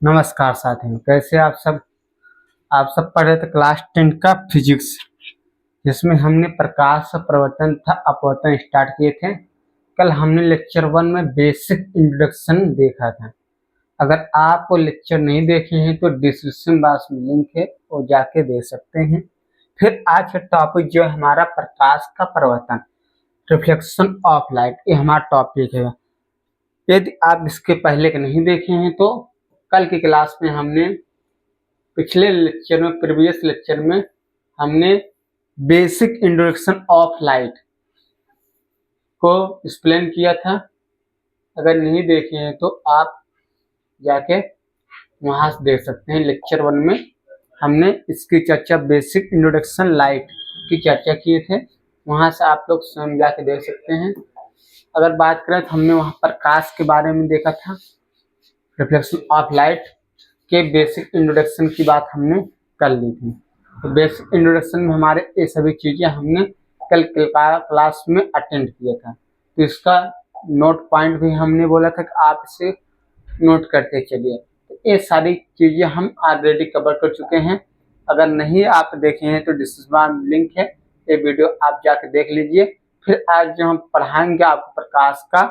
नमस्कार साथियों, कैसे आप सब पढ़ रहे थे क्लास 10 का फिजिक्स, जिसमें हमने प्रकाश प्रवर्तन तथा अपवर्तन स्टार्ट किए थे। कल हमने लेक्चर 1 में बेसिक इंट्रोडक्शन देखा था। अगर आप वो लेक्चर नहीं देखे हैं तो डिस्क्रिप्शन बॉक्स में लिंक है, वो जाके देख सकते हैं। फिर आज का टॉपिक जो है हमारा प्रकाश का प्रवर्तन, रिफ्लेक्शन ऑफ लाइट, ये हमारा टॉपिक है। यदि आप इसके पहले के नहीं देखे हैं तो कल की क्लास में हमने प्रीवियस लेक्चर में हमने बेसिक इंट्रोडक्शन ऑफ लाइट को एक्सप्लेन किया था। अगर नहीं देखे हैं तो आप जाके वहां से देख सकते हैं। लेक्चर 1 में हमने इसकी चर्चा, बेसिक इंट्रोडक्शन लाइट की चर्चा किए थे, वहां से आप लोग स्वयं जाके देख सकते हैं। अगर बात करें तो हमने वहां प्रकाश के बारे में देखा था, रिफ्लेक्शन ऑफ लाइट के बेसिक इंट्रोडक्शन की बात हमने कर ली थी। तो बेसिक इंट्रोडक्शन में हमारे ये सभी चीजें हमने कल क्लास में अटेंड किया था। तो इसका नोट पॉइंट भी हमने बोला था कि आप इसे नोट करते चलिए। तो ये सारी चीजें हम ऑलरेडी कवर कर चुके हैं। अगर नहीं आप देखे हैं तो डिस्क्रिप्शन में लिंक है, ये वीडियो आप जाके देख लीजिए। फिर आज जो हम पढ़ाएंगे आपको प्रकाश का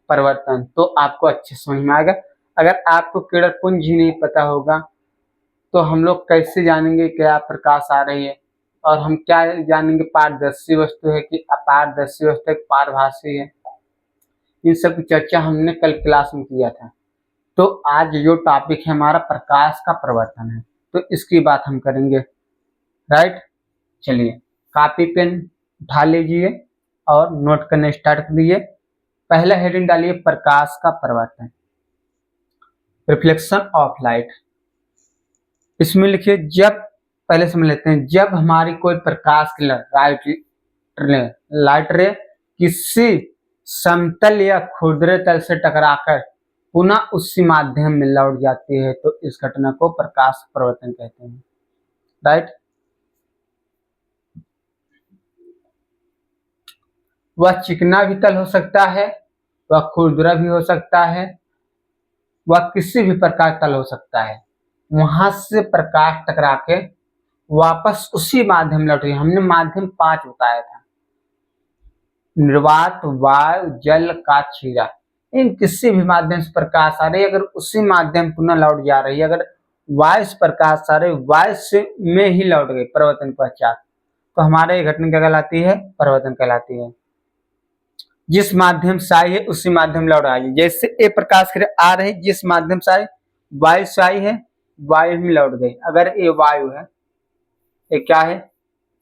परिवर्तन, तो आपको अच्छे समझ में आएगा। अगर आपको किरण पुंज ही नहीं पता होगा तो हम लोग कैसे जानेंगे क्या प्रकाश आ रही है, और हम क्या जानेंगे पारदर्शी वस्तु है कि अपारदर्शी वस्तु है, पारभासी है। इन सब की चर्चा हमने कल क्लास में किया था। तो आज जो टॉपिक है हमारा प्रकाश का परिवर्तन है, तो इसकी बात हम करेंगे। राइट, चलिए कॉपी पेन उठा लीजिए और नोट करने स्टार्ट कर दीजिए। पहला हेडिंग डालिए प्रकाश का परिवर्तन, रिफ्लेक्शन ऑफ लाइट। इसमें लिखिए, जब, पहले समझ लेते हैं, जब हमारी कोई प्रकाश की लाइट रे किसी समतल या खुरदरे तल से टकराकर पुनः उसी माध्यम में लौट जाती है तो इस घटना को प्रकाश परिवर्तन कहते हैं। राइट, वह चिकना भी तल हो सकता है, वह खुरदरा भी हो सकता है, वह किसी भी प्रकार तल हो सकता है। वहां से प्रकाश टकरा के वापस उसी माध्यम लौट गई। हमने माध्यम 5 बताया था, निर्वात, वायु, जल का छीरा। इन किसी भी माध्यम से प्रकाश आ रही है, अगर उसी माध्यम पुनः लौट जा रही है। अगर वायु से प्रकाश आ रही, वायु से में ही लौट गई परिवर्तन पश्चात, तो हमारे घटना क्या कहलाती है? परिवर्तन कहलाती है। जिस माध्यम से आई है उसी माध्यम लौट आई। जैसे ये प्रकाश आ रही, जिस माध्यम से आई, वायु से आई है, वायु में लौट गई। अगर ये वायु है, ये क्या है?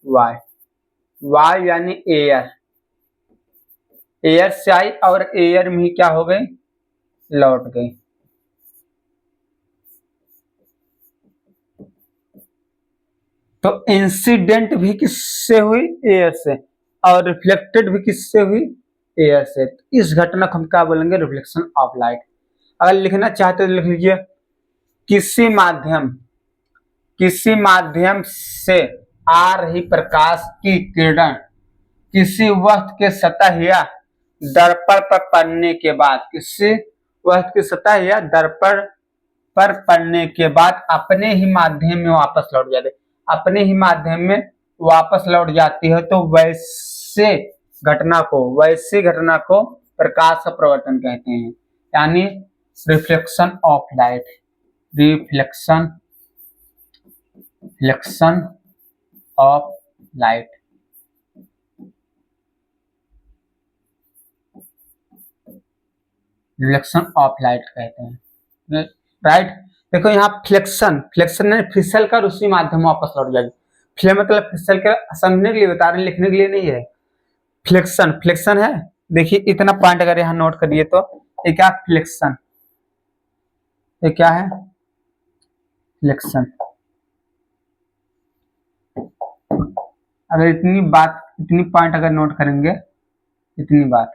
वायु। वायु यानी एयर, एयर से आई और एयर में ही क्या हो गई? लौट गई। तो इंसिडेंट भी किससे हुई? एयर से। और रिफ्लेक्टेड भी किससे हुई? एयर से। तो इस घटना को हम क्या बोलेंगे? Reflection of light. अगर लिखना चाहते तो लिख लीजिए, किसी माध्यम से आ रही प्रकाश की किरण किसी वस्तु के सतह या दर्पण पर पड़ने के बाद, किसी वस्तु की सतह या दर्पण पर पड़ने के बाद अपने ही माध्यम में वापस लौट जाती है। अपने ही माध्यम में वापस लौट जाती है तो वैसी घटना को प्रकाश प्रवर्तन कहते हैं, यानी reflection of light. Reflection of light. Reflection of light कहते हैं। राइट, देखो यहाँ फ्लेक्शन ने फिसल कर उसी माध्यम में वापस लौट जाएगी। फ्ले मतलब फिसल कर, समझने के लिए बता रहे हैं, लिखने के लिए नहीं है। फ्लेक्शन है, देखिए इतना पॉइंट अगर यहाँ नोट करिए तो ये क्या? फ्लेक्शन। ये क्या है? फ्लेक्शन। अगर इतनी पॉइंट अगर नोट करेंगे, इतनी बात,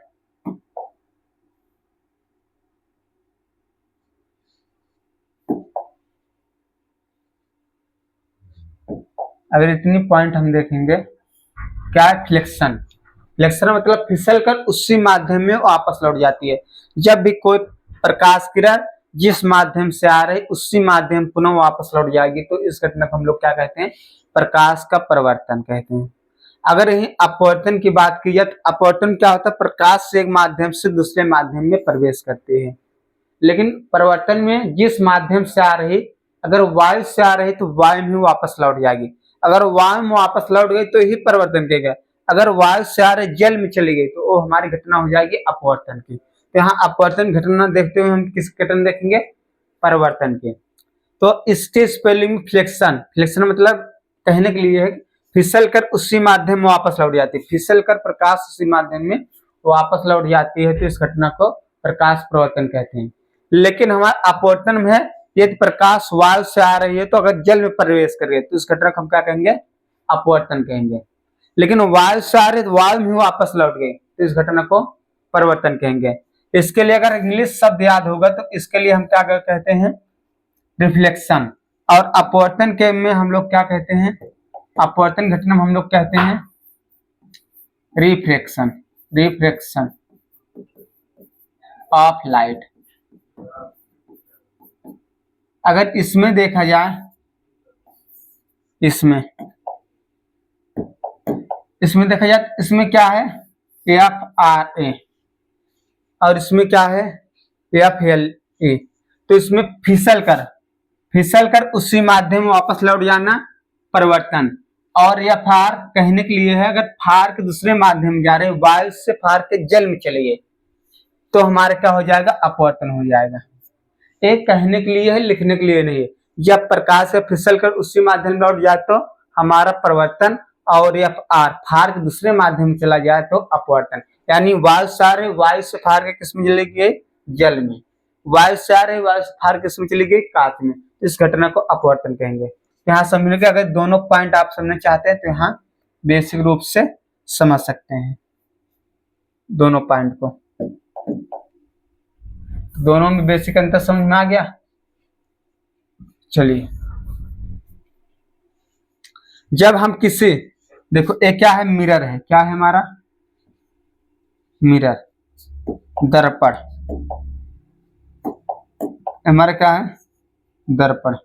अगर इतनी पॉइंट हम देखेंगे, क्या है? फ्लेक्शन मतलब फिसल कर उसी माध्यम में वापस लौट जाती है। जब भी कोई प्रकाश किरण जिस माध्यम से आ रही उसी माध्यम पुनः वापस लौट जाएगी, तो इस घटना को हम लोग क्या कहते हैं, प्रकाश का परिवर्तन कहते हैं। अगर यही अपवर्तन की बात की जाए तो अपवर्तन क्या होता है, प्रकाश से एक माध्यम से दूसरे माध्यम में प्रवेश करते हैं। लेकिन परिवर्तन में जिस माध्यम से आ रही, अगर वायु से आ रही तो वायु में वापस लौट जाएगी, अगर वायु में वापस लौट गई तो ही परिवर्तन कहेगा। अगर वायु से आ रही जल में चली गई तो वो हमारी घटना हो जाएगी अपवर्तन की। तो यहाँ अपवर्तन घटना देखते हुए हम किस घटना देखेंगे, परिवर्तन के। तो इसके स्पेलिंग फ्लेक्शन, फ्लेक्शन मतलब कहने के लिए है फिसल कर उसी माध्यम में वापस लौट जाती है, फिसल कर प्रकाश उसी माध्यम में वापस लौट जाती है, तो इस घटना को प्रकाश परिवर्तन कहते हैं। लेकिन हमारा अपवर्तन में है, यदि प्रकाश वायु से आ रही है तो अगर जल में प्रवेश कर गई तो इस घटना को हम क्या कहेंगे, अपवर्तन कहेंगे। लेकिन वायु से आ रही तो वायु में वापस लौट गई तो इस घटना को परिवर्तन कहेंगे। इसके लिए अगर इंग्लिश शब्द याद होगा तो इसके लिए हम क्या कहते हैं, रिफ्लेक्शन। और अपवर्तन के में हम लोग क्या कहते हैं, अपवर्तन घटना में हम लोग कहते हैं रिफ्रैक्शन, रिफ्रैक्शन ऑफ लाइट। अगर इसमें देखा जाए, इसमें देखा जाए इसमें क्या है, FRA और इसमें क्या है, FLA। तो इसमें फिसल कर उसी माध्यम में वापस लौट जाना परिवर्तन, और यह फार कहने के लिए है अगर फार के दूसरे माध्यम में जा रहे, वायु से फार के जल में चले गए तो हमारे क्या हो जाएगा, अपवर्तन हो जाएगा। एक कहने के लिए है, लिखने के लिए नहीं है। जब प्रकाश से फिसल कर उसी माध्यम में लौट जाए तो हमारा परिवर्तन, और FR फार के दूसरे माध्यम में चला जाए तो अपवर्तन। यानी वायु से आ रहे, वायु से फार के किस में चली गई, जल में, वायु से आ रहे, वायु से फार किस में चली गई, कांच में। इस घटना को अपवर्तन कहेंगे। यहाँ समझ के अगर दोनों पॉइंट आप समझना चाहते हैं तो यहाँ बेसिक रूप से समझ सकते हैं दोनों पॉइंट को। दोनों में बेसिक अंतर समझ में आ गया। चलिए, जब हम किसी, देखो एक क्या है, मिरर है, क्या है हमारा, मिरर, दर्पण, हमारा क्या है, दर्पण।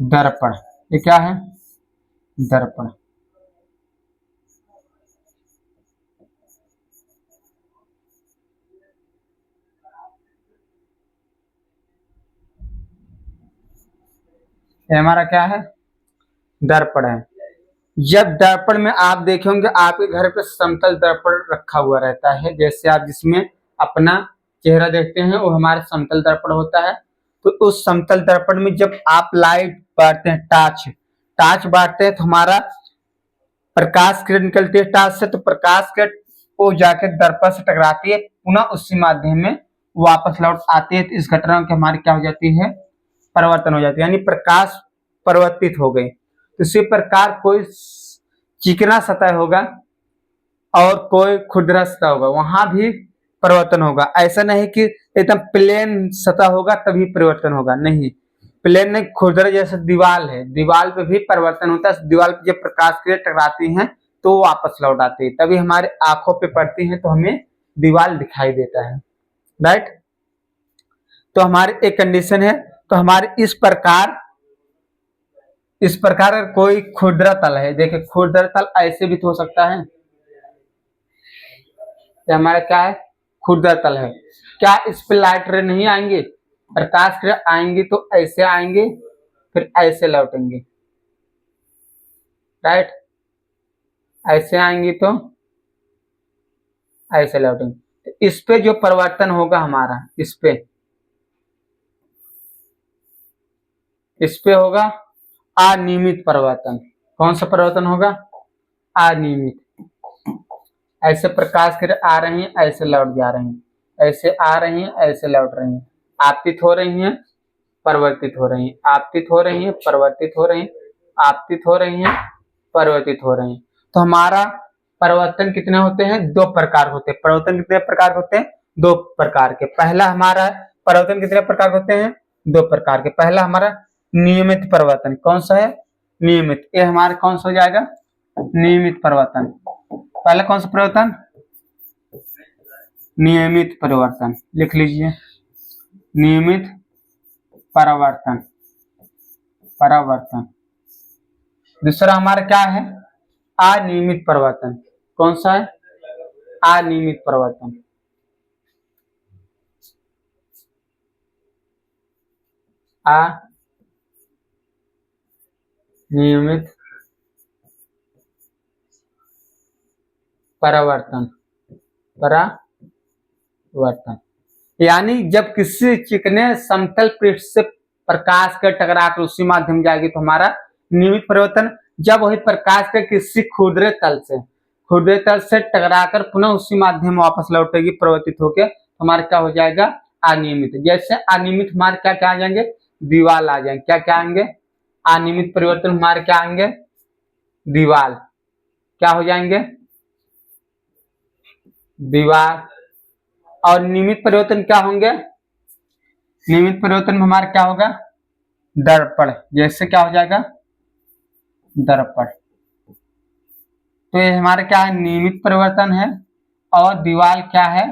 दर्पण, ये क्या है, दर्पण। ये हमारा क्या है, दर्पण है। जब दर्पण में आप देखेंगे आपके घर पे समतल दर्पण रखा हुआ रहता है, जैसे आप जिसमें अपना चेहरा देखते हैं वो हमारा समतल दर्पण होता है। तो उस समतल दर्पण में जब आप लाइट बांटते हैं, टार्च बांटते हैं तो हमारा प्रकाश किरण निकलती है टार्च से, तो प्रकाश किरण वो जाके दर्पण से टकराती है, पुनः उसी माध्यम में वापस लौट आती है। तो इस घटना की हमारी क्या हो जाती है, परिवर्तन हो जाती है, यानी प्रकाश परिवर्तित हो गई। तो इसी प्रकार कोई चिकना सतह होगा और कोई खुरदरा सतह होगा, वहां भी परिवर्तन होगा। ऐसा नहीं कि एकदम प्लेन सतह होगा तभी परिवर्तन होगा, नहीं, प्लेन नहीं, खुरदरा जैसे दीवार है, दीवार पे भी परिवर्तन होता है। दीवार पे जब प्रकाश किरण टकराती हैं तो वापस लौट आती है, तभी हमारे आंखों पे पड़ती है तो हमें दीवार दिखाई देता है, राइट। तो हमारी एक कंडीशन है, तो हमारे इस प्रकार कोई खुरदरा तल है, देखिए खुरदरा तल ऐसे भी तो हो सकता है, ये हमारा क्या है, खुरदरा तल है। क्या इस पे लाइट रे नहीं आएंगे, प्रकाश किरण आएंगी तो ऐसे आएंगे फिर ऐसे लौटेंगे, राइट, ऐसे आएंगी तो ऐसे लौटेंगे। तो इस पे जो परिवर्तन होगा हमारा, इस पे होगा अनियमित परिवर्तन। कौन सा परिवर्तन होगा, अनियमित। ऐसे प्रकाश किरण आ रही हैं, ऐसे लौट जा रही हैं, ऐसे आ रही हैं, ऐसे लौट रही हैं, आपतित हो रही हैं, परिवर्तित हो रही हैं, आपतित हो रही हैं, परिवर्तित हो रही हैं, आपतित हो रही हैं, परिवर्तित हो रही हैं। तो हमारा परिवर्तन कितने होते हैं, दो प्रकार होते हैं। परिवर्तन कितने प्रकार होते हैं, दो प्रकार के। पहला हमारा परिवर्तन कितने प्रकार होते हैं, दो प्रकार के। पहला हमारा नियमित परिवर्तन, कौन सा है, नियमित, ये हमारा कौन सा हो जाएगा, नियमित परिवर्तन। पहला कौन सा परिवर्तन? नियमित परिवर्तन, लिख लीजिए, नियमित परिवर्तन, परिवर्तन। दूसरा हमारा क्या है? अनियमित परिवर्तन। कौन सा है? अनियमित परिवर्तन। अनियमित परिवर्तन, परिवर्तन यानी जब किसी चिकने समतल पृष्ठ से प्रकाश का टकराकर उसी माध्यम जाएगी तो हमारा नियमित परिवर्तन। जब वही प्रकाश का किसी खुरदरे तल से टकराकर पुनः उसी माध्यम वापस लौटेगी परिवर्तित होकर, तो हमारा क्या हो जाएगा? अनियमित। जैसे अनियमित हमारे क्या क्या आ जाएंगे? दीवाल आ जाएंगे। क्या क्या आएंगे? अनियमित परिवर्तन हमारे क्या आएंगे? दीवाल। क्या हो जाएंगे? दीवार। और नियमित परिवर्तन क्या होंगे? नियमित परिवर्तन में हमारा क्या होगा? दर्पण। जैसे क्या हो जाएगा? दर्पण। तो ये हमारा क्या है? नियमित परिवर्तन है। और दीवार क्या है?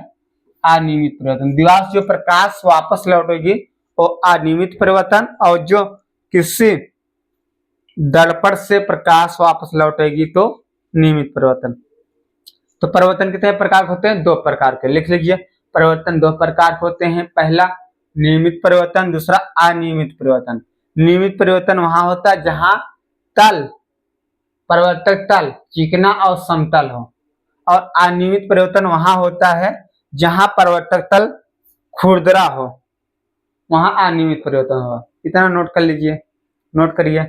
अनियमित परिवर्तन। दीवार से जो प्रकाश वापस लौटेगी वो अनियमित परिवर्तन, और जो किसी दर्पण से प्रकाश वापस लौटेगी तो नियमित परिवर्तन। तो परिवर्तन कितने प्रकार होते हैं? 2 प्रकार के, लिख लीजिए। परिवर्तन 2 प्रकार होते हैं। पहला नियमित परिवर्तन, दूसरा अनियमित परिवर्तन। नियमित परिवर्तन वहां होता है जहां तल, परिवर्तक तल चिकना और समतल हो, और अनियमित परिवर्तन वहां होता है जहां परिवर्तक तल खुरदरा हो, वहां अनियमित परिवर्तन होगा। इतना नोट कर लीजिए, नोट करिए,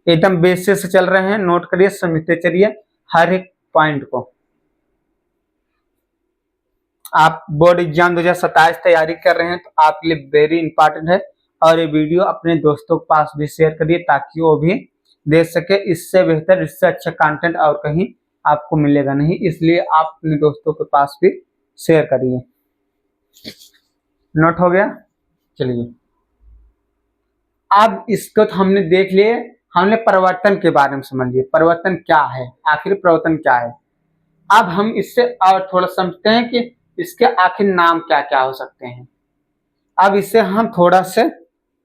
एकदम बेसिक से चल रहे हैं, नोट करिए, समझते चलिए हर एक पॉइंट को। आप बोर्ड एग्जाम 2027 तैयारी कर रहे हैं तो आपके लिए वेरी इंपॉर्टेंट है, और ये वीडियो अपने दोस्तों के पास भी शेयर करिए ताकि वो भी देख सके। इससे बेहतर, इससे अच्छा कंटेंट और कहीं आपको मिलेगा नहीं, इसलिए आप अपने दोस्तों के पास भी शेयर करिए। नोट हो गया? चलिए, अब इसको तो हमने देख लिए, हमने परिवर्तन के बारे में समझ लिए, परिवर्तन क्या है, आखिर परिवर्तन क्या है। अब हम इससे और थोड़ा समझते हैं कि इसके आखिर नाम क्या क्या हो सकते हैं। अब इससे हम थोड़ा से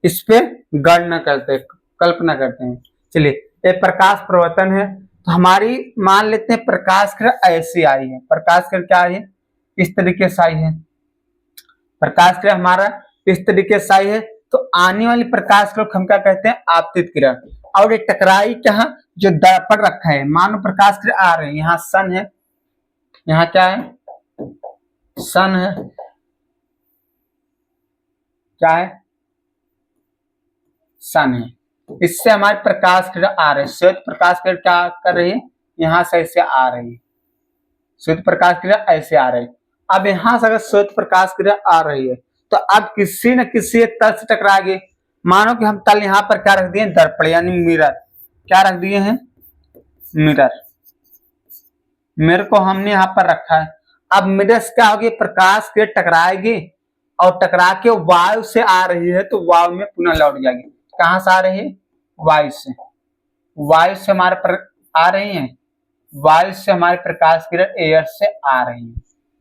इस पे गणना करते, कल्पना करते हैं। चलिए, ये प्रकाश परिवर्तन है, तो हमारी मान लेते हैं प्रकाश किरण ऐसी आई है। प्रकाश किरण क्या आई है? इस तरीके से आई है। प्रकाश किरण हमारा इस तरीके से आई है, तो आने वाली प्रकाश किरण हम क्या कहते हैं? आपतित किरण। और ये टकराई कहाँ? जो दर्पण रखा है, मानो प्रकाश किरण आ रहे हैं, यहाँ सन है, यहाँ क्या है? सन है, क्या है? सन है। इससे हमारे प्रकाश किरण आ रहे हैं। श्वेत प्रकाश किरण क्या कर रही है? यहाँ से ऐसे आ रही है, श्वेत प्रकाश किरण ऐसे आ रही है। अब यहाँ से अगर श्वेत प्रकाश किरण आ रही है तो अब किसी न किसी एक तल से टकराएगी। मानो कि हम तल यहाँ पर क्या रख दिए? दर्पण यानी मिरर। क्या रख दिए हैं? मिरर। मिरर को हमने यहाँ पर रखा है। अब मिरर से क्या होगी? प्रकाश किरण टकराएगी और टकरा के वायु से आ रही है तो वायु में पुनः लौट जाएगी। कहां से आ रही है? वायु से। वायु से हमारे पर आ रही है, वायु से हमारे प्रकाश किरण एयर से आ रही है,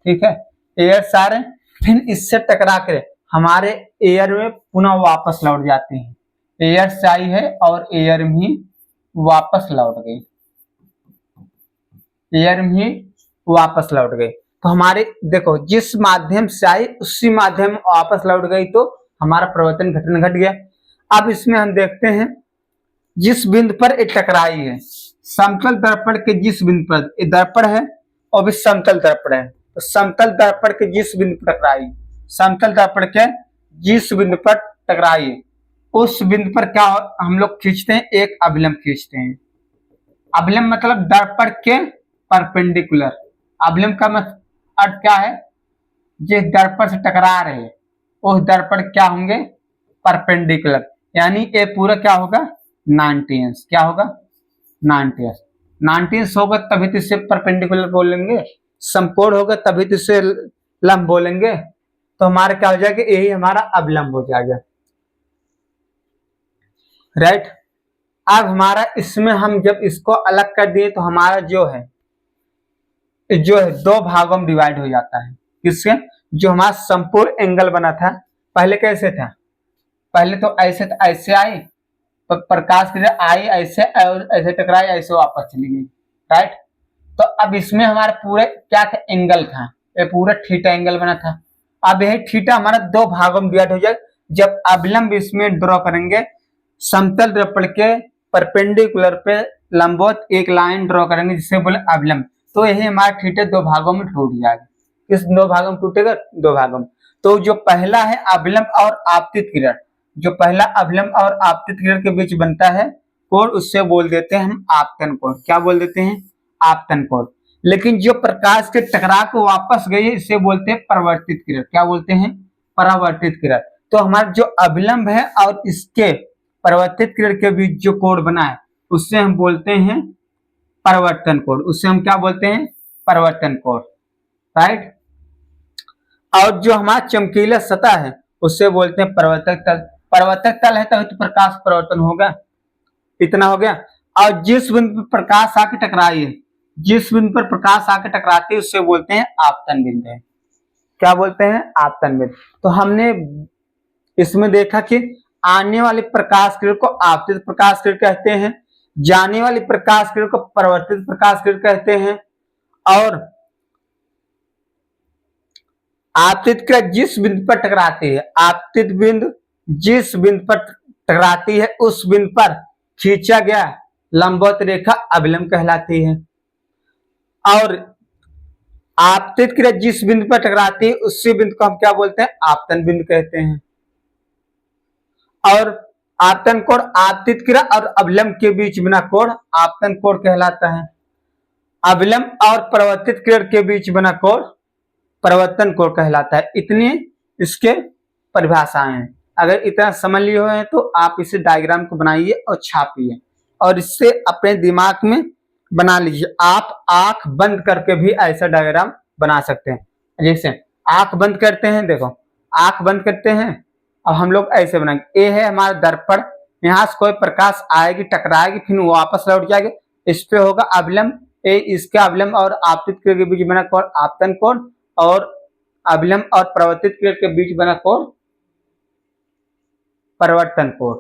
ठीक है, एयर से आ रहे हैं, फिर इससे टकरा कर हमारे एयर में पुनः वापस लौट जाती है। एयर से आई है और एयर में ही वापस लौट गई, एयर में ही वापस लौट गई। तो हमारे देखो, जिस माध्यम से आई उसी माध्यम वापस लौट गई, तो हमारा परिवर्तन घटन घट गया। अब इसमें हम देखते हैं जिस बिंदु पर ये टकराई है, समतल दर्पण के जिस बिंदु पर ये दर्पण है और भी समतल दर्पण है, तो समतल दर्पण के जिस बिंदु पर टकराई, समतल दर्पण के जिस बिंदु पर टकराई उस बिंदु पर क्या हम लोग खींचते हैं? एक अभिलंब खींचते हैं। अभिलंब मतलब दर्पण के परपेंडिकुलर। अभिलंब का अर्थ क्या है? जिस दर्पण से टकरा रहे उस दर्पण क्या होंगे? परपेंडिकुलर। यानी ये पूरा क्या होगा? 90 अंश। क्या होगा? 90 अंश। 90 अंश होगा तभी तो इसे परपेंडिकुलर बोलेंगे, समकोण होगा तभी तो इसे लंब बोलेंगे। तो हमारा क्या हो जाएगा? यही हमारा अभिलंब हो जाएगा, राइट। अब हमारा इसमें हम जब इसको अलग कर दिए तो हमारा जो है जो है दो भागों में डिवाइड हो जाता है। किससे? जो हमारा संपूर्ण एंगल बना था पहले कैसे था? पहले तो ऐसे आई, तो प्रकाश की आई ऐसे और ऐसे टकराई, ऐसे वापस चली गई, राइट। तो अब इसमें हमारा पूरे क्या था? एंगल था, ये पूरा थीटा एंगल बना था। अब यही थीटा हमारा दो भागों में डिवाइड हो जाए जब अभिलंब इसमें ड्रॉ करेंगे, समतल दर्पण के परपेंडिकुलर पे लंबवत एक लाइन ड्रॉ करेंगे जिसे बोले अभिलंब, तो यही हमारा थीटा दो भागों में टूट जाएगा। किस दो भागों में टूटेगा? दो भागों में। तो जो पहला है अभिलंब और आपतित किरण, जो पहला अभिलंब और आपतित किरण के बीच बनता है कोण, उससे बोल देते हैं हम आपतन कोण। क्या बोल देते हैं? आपतन कोण। लेकिन जो प्रकाश के टकरा को वापस गई है इसे बोलते हैं परावर्तित किरण। क्या बोलते हैं? परावर्तित किरण। तो हमारा जो अभिलंब है और इसके परावर्तित किरण के बीच जो कोण बना है उससे हम बोलते हैं परावर्तन कोण। उससे हम क्या बोलते हैं? परावर्तन कोण, राइट। और जो हमारा चमकीला सतह है उससे बोलते हैं परावर्तक तल। परावर्तक तल है तभी तो प्रकाश परावर्तन होगा। इतना हो गया। और जिस बिंदु पर प्रकाश आके टकराई है, जिस बिंदु पर प्रकाश आके टकराती है उससे बोलते हैं आपतन बिंदु। क्या बोलते हैं? आपतन बिंदु। तो हमने इसमें देखा कि आने वाले प्रकाश किरण को आपतित प्रकाश किरण कहते हैं, जाने वाली प्रकाश किरण को परावर्तित प्रकाश किरण कहते हैं, और आपतित किरण जिस बिंदु पर टकराती है, आपतित बिंदु जिस बिंदु पर टकराती है उस बिंदु पर खींचा गया लंबवत रेखा अभिलंब कहलाती है। और आपतित किरण जिस बिंदु पर टकराती है उसी बिंदु को हम क्या बोलते हैं? आपतन बिंदु कहते हैं। और आपतन कोण आपतित किरण और अभिलंब के बीच बना कोण आपतन कोण कहलाता है। अभिलंब और परावर्तित किरण के बीच बना कोण परावर्तन कोण कहलाता है। इतनी इसके परिभाषाएं हैं। अगर इतना समझ लिए हुए हैं तो आप इसे डायग्राम को बनाइए और छापिए और इससे अपने दिमाग में बना लीजिए। आप आंख बंद करके भी ऐसा डायग्राम बना सकते हैं। जैसे आंख बंद करते हैं, देखो आंख बंद करते हैं और हम लोग ऐसे बनाएंगे। ए है हमारा दर्पण, यहाँ से कोई प्रकाश आएगी, टकराएगी, फिर वापस लौट जाएगी। इस पे होगा अभिलंब, ए इसके अभिलंब और आपतित किरण के बीच बना कोण आपतन कोण, और अभिलंब और परावर्तित किरण के बीच बना कोण परावर्तन कोण।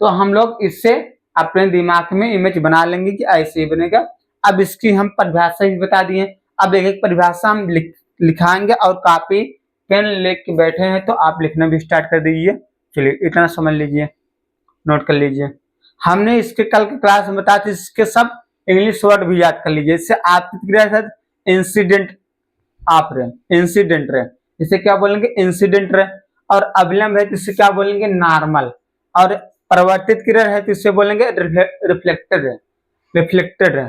तो हम लोग इससे अपने दिमाग में इमेज बना लेंगे कि ऐसे ही बनेगा। अब इसकी हम परिभाषा भी बता दिए। अब एक एक परिभाषा हम लिखाएंगे और कॉपी पेन लेके बैठे हैं तो आप लिखना भी स्टार्ट कर दीजिए। चलिए इतना समझ लीजिए, नोट कर लीजिए। हमने इसके कल की क्लास में बताया था, इसके सब इंग्लिश वर्ड भी याद कर लीजिए। इससे आपतित किरण इंसिडेंट आप रहे, इंसिडेंट रहे, इसे क्या बोलेंगे? इंसिडेंट रहे। और अभिलंब है तो इसे क्या बोलेंगे? नॉर्मल। और परावर्तित किरण है तो इसे बोलेंगे रिफ्लेक्टेड है, रिफ्लेक्टेड है,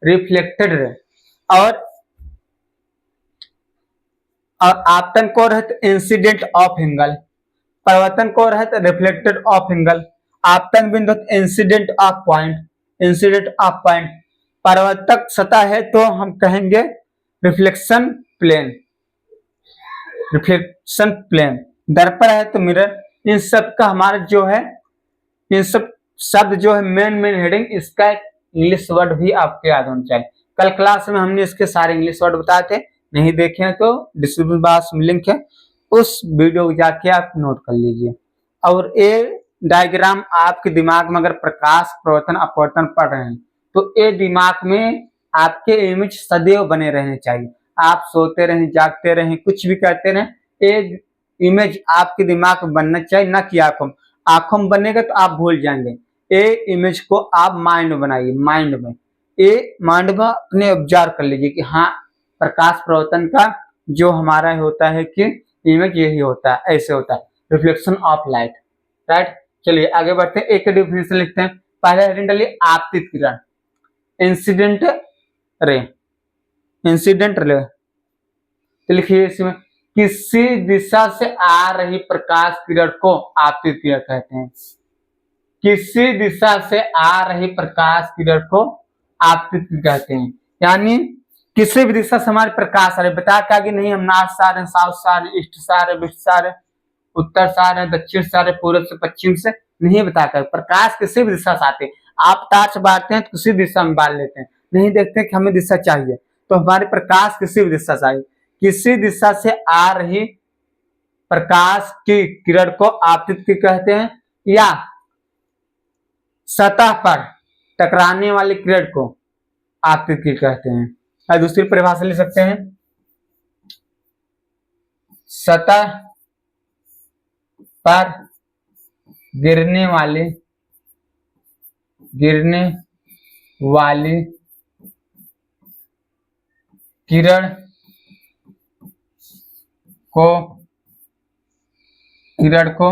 रिफ्लेक्टेड है। और आपतन कोण है तो इंसिडेंट ऑफ एंगल, परावर्तन कोण है तो रिफ्लेक्टेड ऑफ एंगल, आपतन बिंदु incident of point, incident of point. परावर्तक सतह है तो हम कहेंगे रिफ्लेक्शन प्लेन, रिफ्लेक्शन प्लेन। दर्पण है तो मिरर। इन सब का हमारा जो है, इन सब शब्द जो है मेन हेडिंग, इसका इंग्लिश वर्ड भी आपको याद होना चाहिए। कल क्लास में हमने इसके सारे इंग्लिश वर्ड बताए थे, नहीं देखे हैं तो डिस्क्रिप्शन बॉक्स में लिंक है, उस वीडियो को जाके आप नोट कर लीजिए। और ये डायग्राम आपके दिमाग में अगर प्रकाश प्रवर्तन अपवर्तन पढ़ रहे हैं तो ये दिमाग में आपके इमेज सदैव बने रहने चाहिए। आप सोते रहें, जागते रहें, कुछ भी करते रहें, ये इमेज आपके दिमाग में बनना चाहिए, ना कि आंखों में बनेगा तो आप भूल जाएंगे। ये इमेज को आप माइंड में बनाइए, माइंड में, ये माइंड में अपने ऑब्जर्व कर लीजिए कि हाँ प्रकाश प्रवर्तन का जो हमारा होता है कि इमेज यही होता है, ऐसे होता है, रिफ्लेक्शन ऑफ लाइट, राइट। चलिए आगे बढ़ते हैं, एक डिफिनेशन लिखते हैं। पहले हेडिंग डालिए आपतित किरण, इंसिडेंट रे, इंसिडेंट रे। तो लिखिए इसमें किसी दिशा से आ रही प्रकाश किरण को आपतित किरण कहते हैं। किसी दिशा से आ रही प्रकाश किरण को आपतित कहते हैं, यानी किसी भी दिशा से हमारे प्रकाश आ रहे, बता क्या कि नहीं हम नॉर्थ से आ रहे हैं, साउथ से आ रहे हैं, ईस्ट से आ रहे हैं, वेस्ट से आ रहे हैं, उत्तर से आ रहे हैं, दक्षिण से आ रहे हैं, पूर्व से पश्चिम से, नहीं बताकर प्रकाश किसी भी दिशा से आते हैं। आप टार्च बांटते हैं तो किसी दिशा में बांट लेते हैं, नहीं देखते कि हमें दिशा चाहिए। तो हमारे प्रकाश किसी भी दिशा से आए, किसी दिशा से आ रही प्रकाश की किरण को आपतित किरण कहते हैं, या सतह पर टकराने वाली किरण को आपतित किरण कहते हैं। और दूसरी परिभाषा ले सकते हैं, सतह पर गिरने वाली किरण को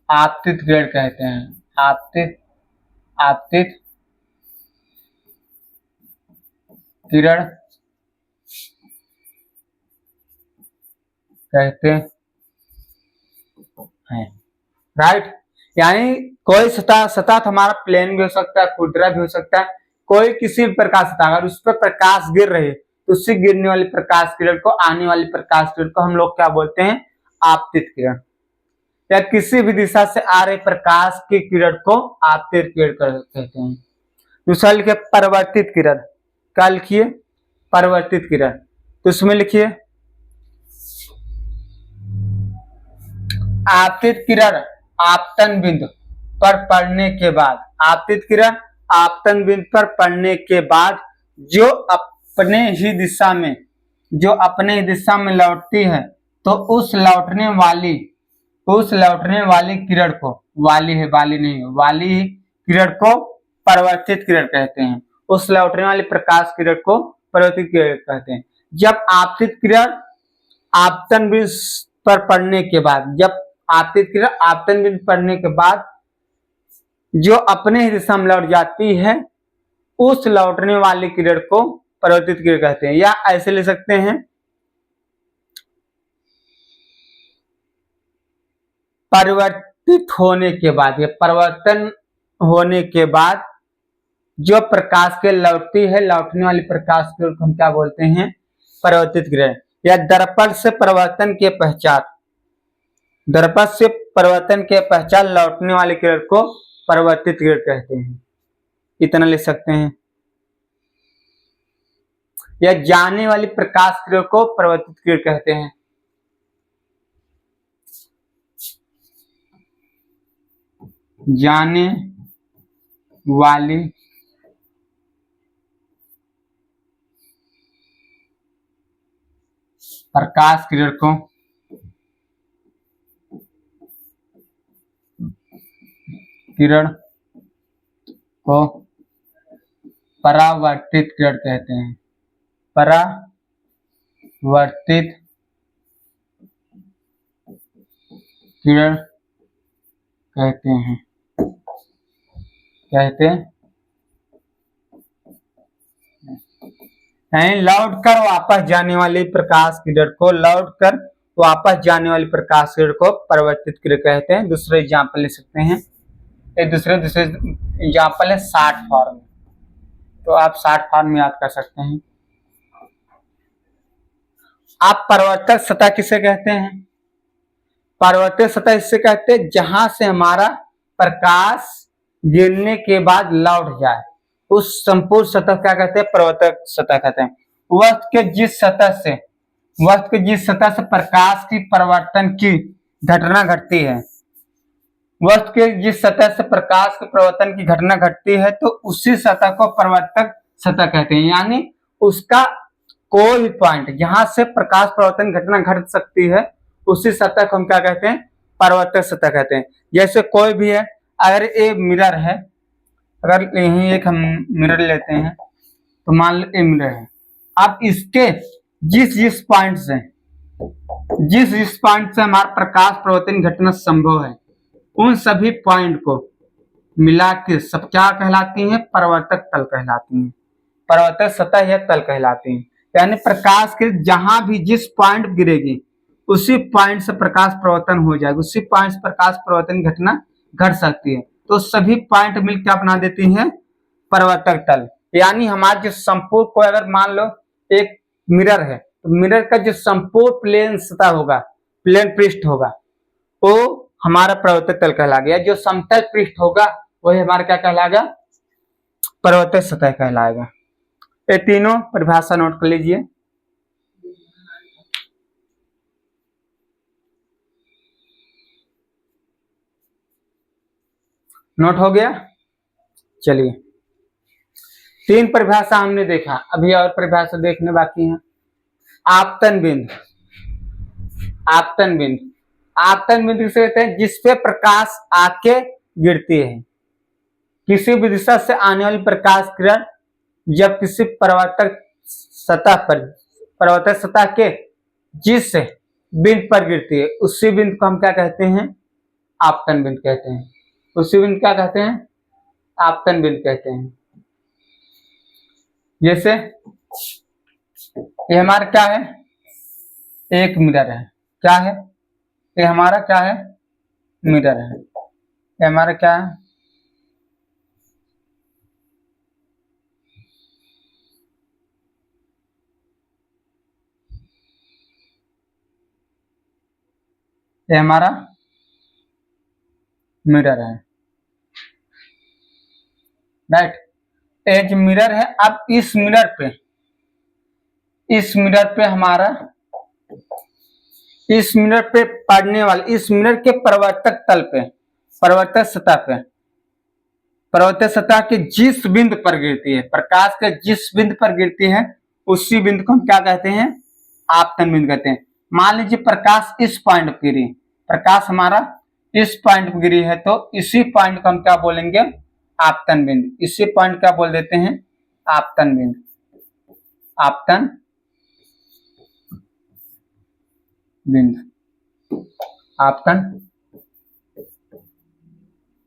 आपतित किरण कहते हैं। आपतित किरण कहते हैं, राइट। यानी कोई सतह हमारा प्लेन भी हो सकता है, खुरदरा भी हो सकता है, कोई किसी भी प्रकार से अगर उस पर प्रकाश गिर रही है तो उससे गिरने वाली प्रकाश किरण को, आने वाली प्रकाश किरण को हम लोग क्या बोलते हैं, आपतित किरण। या किसी भी दिशा से आ रहे प्रकाश की किरण को आपतित किरण कहते हैं। दूसरा लिखिए परिवर्तित किरण। क्या लिखिए, परिवर्तित किरण। तो उसमें लिखिए आपतित किरण आपतन बिंदु पर पड़ने के बाद, आपतित किरण आपतन बिंदु पर पड़ने के बाद जो अपने ही दिशा में लौटती है, तो उस लौटने वाली किरण को, वाली किरण को परिवर्तित किरण कहते हैं। उस लौटने वाली प्रकाश किरण को परिवर्तित किरण कहते हैं। जब आपतित किरण आपतन बिंदु पर पड़ने के बाद, जो अपने ही दिशा में लौट जाती है, उस लौटने वाली किरण को परिवर्तित किरण कहते हैं। या ऐसे ले सकते हैं, परिवर्तन होने के बाद जो प्रकाश के लौटती है, लौटने वाली प्रकाश किरण को हम क्या बोलते हैं, परिवर्तित किरण। या दर्पण से परिवर्तन के पश्चात लौटने वाली किरण को परिवर्तित किरण कहते हैं। इतना ले सकते हैं। या जाने वाली प्रकाश किरण को परिवर्तित किरण कहते हैं। जाने वाली प्रकाश किरण को परावर्तित किरण कहते हैं। परावर्तित किरण कहते हैं। लौट कर वापस जाने वाली प्रकाश किरण को, परिवर्तित किरण कहते हैं। दूसरे एग्जाम्पल ले सकते हैं। एक दूसरे एग्जाम्पल है शॉर्ट फॉर्म, तो आप शॉर्ट फॉर्म में याद कर सकते हैं। आप परिवर्तक सतह किसे कहते हैं? परिवर्तक सतह इससे कहते हैं जहां से हमारा प्रकाश गिरने के बाद लौट जाए, उस संपूर्ण सतह क्या कहते हैं, परिवर्तक सतह कहते हैं। वस्तु के जिस सतह से प्रकाश की परिवर्तन की घटना घटती है, वस्तु के जिस सतह से प्रकाश के परिवर्तन की घटना घटती है, तो उसी सतह को परिवर्तक सतह कहते हैं। यानी उसका कोई भी पॉइंट जहां से प्रकाश परिवर्तन घटना घट सकती है, उसी सतह को हम क्या कहते हैं, परिवर्तक सतह कहते हैं। जैसे कोई भी है, अगर ये मिरर है, अगर यही एक हम मिरर लेते हैं, तो मान लो ये मिरर है। अब इसके जिस पॉइंट से हमारा प्रकाश परिवर्तन घटना संभव है, उन सभी पॉइंट को मिला के सब क्या कहलाती हैं, परिवर्तक तल कहलाती हैं, परिवर्तक सतह या तल कहलाती हैं। यानी प्रकाश के जहां भी जिस पॉइंट गिरेगी, उसी पॉइंट से प्रकाश परिवर्तन हो जाएगा, उसी पॉइंट से प्रकाश परिवर्तन घटना घट सकती है। तो सभी पॉइंट मिलकर क्या बना देती हैं, परिवर्तक तल। यानी हमारे जो संपूर्ण को, अगर मान लो एक मिरर है, तो मिरर का जो संपूर्ण प्लेन सतह होगा, प्लेन पृष्ठ होगा, वो हमारा परिवर्तक तल कहलाएगा। जो समतल पृष्ठ होगा वही हमारा क्या कहलाएगा, परिवर्तक सतह कहलाएगा। ये तीनों परिभाषा नोट कर लीजिए। नोट हो गया। चलिए, 3 परिभाषा हमने देखा, अभी और परिभाषा देखने बाकी है। आपतन बिंदु, आपतन बिंदु, आपतन बिंदु किसे कहते हैं? जिसपे प्रकाश आके गिरती है। किसी भी दिशा से आने वाली प्रकाश किरण जब किसी परावर्तक सतह के जिस बिंदु पर गिरती है, उसी बिंदु को हम क्या कहते हैं? आपतन बिंदु कहते हैं। उसी बिंदु क्या कहते हैं? आपतन बिंदु कहते हैं। जैसे ये हमारा क्या है? एक मिरर है। क्या है? ये हमारा क्या है? मिरर है। ये हमारा क्या है? ये हमारा मिरर है, राइट। एज मिरर है। अब इस मिरर पे हमारा, इस मिरर पे पड़ने वाले, इस मिरर के परावर्तक तल पे, परावर्तक सतह के जिस बिंदु पर गिरती है, प्रकाश के जिस बिंदु पर गिरती है, उसी बिंदु को हम क्या कहते हैं? आपतन बिंदु कहते हैं। मान लीजिए प्रकाश इस पॉइंट पर गिरी, प्रकाश हमारा इस पॉइंट पर गिरी है, तो इसी पॉइंट को हम क्या बोलेंगे? आपतन बिंदु। इसी पॉइंट क्या बोल देते हैं? आपतन बिंदु। आपतन बिंदु, आपतन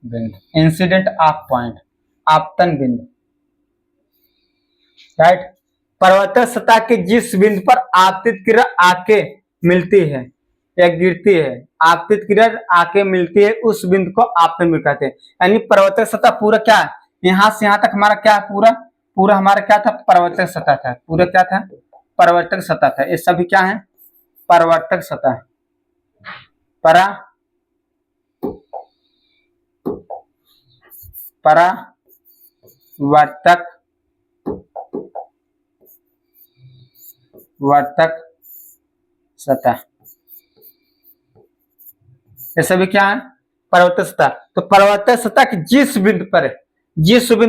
बिंदु, इंसिडेंट ऑफ पॉइंट, आपतन बिंदु, राइट। परावर्तक सतह के जिस बिंदु पर आपतित किरण आके मिलती है या गिरती है, आपतित किरण आके मिलती है, उस बिंदु को आपतन बिंदु कहते हैं। यानी परावर्तक सतह पूरा क्या है? यहां से यहां तक हमारा क्या है? पूरा हमारा क्या था? परावर्तक सतह था। पूरा क्या था? परावर्तक सतह था। ये सभी क्या है? परावर्तक सतह, वर्तक सतह, ये सभी क्या है? परावर्तक सतह। तो परावर्तक सतह की जिस बिंदु